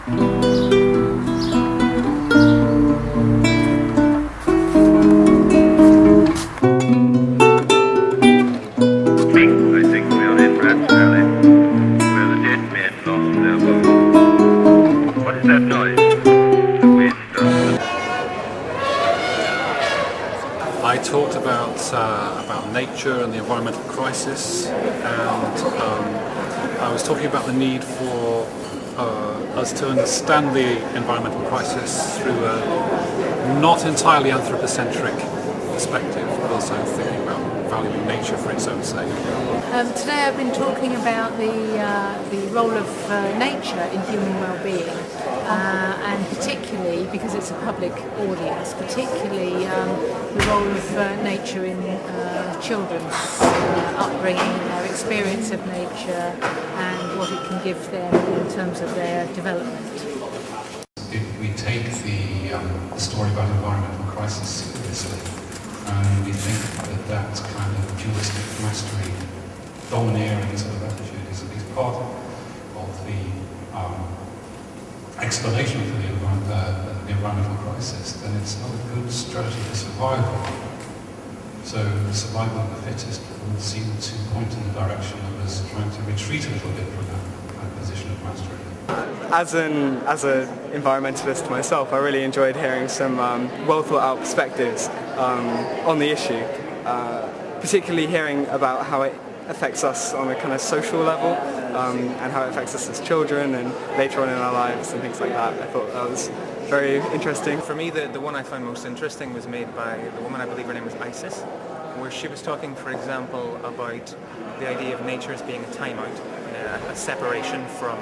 I talked about nature and the environmental crisis, and I was talking about the need for us to understand the environmental crisis through a not entirely anthropocentric perspective, but also thinking about valuing nature for its own sake. Today I've been talking about the role of nature in human well-being, and particularly, because it's a public audience, particularly the role of nature in children's upbringing, their experience of nature and what it can give them in terms of their development. If we take the story about environmental crisis seriously, and we think that kind of dualistic mastery, domineering sort of attitude is part of the explanation for the environmental crisis, then it's not a good strategy for survival. So the survival of the fittest would seem to point in the direction of us trying to retreat a little bit from that position of mastery. As an environmentalist myself, I really enjoyed hearing some well thought out perspectives on the issue, particularly hearing about how it affects us on a kind of social level, and how it affects us as children and later on in our lives and things like that. I thought that was very interesting. For me, the one I found most interesting was made by the woman, I believe her name was Isis, where she was talking, for example, about the idea of nature as being a timeout, a separation from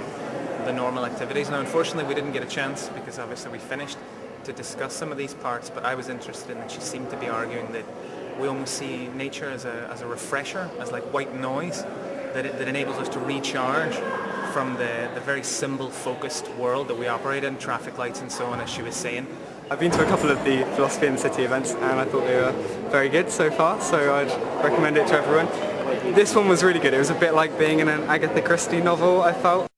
the normal activities. Now, unfortunately, we didn't get a chance, because obviously we finished, to discuss some of these parts, but I was interested in that she seemed to be arguing that we almost see nature as a refresher, as like white noise, that enables us to recharge from the very symbol-focused world that we operate in, traffic lights and so on, as she was saying. I've been to a couple of the Philosophy in the City events, and I thought they were very good so far, so I'd recommend it to everyone. This one was really good. It was a bit like being in an Agatha Christie novel, I felt.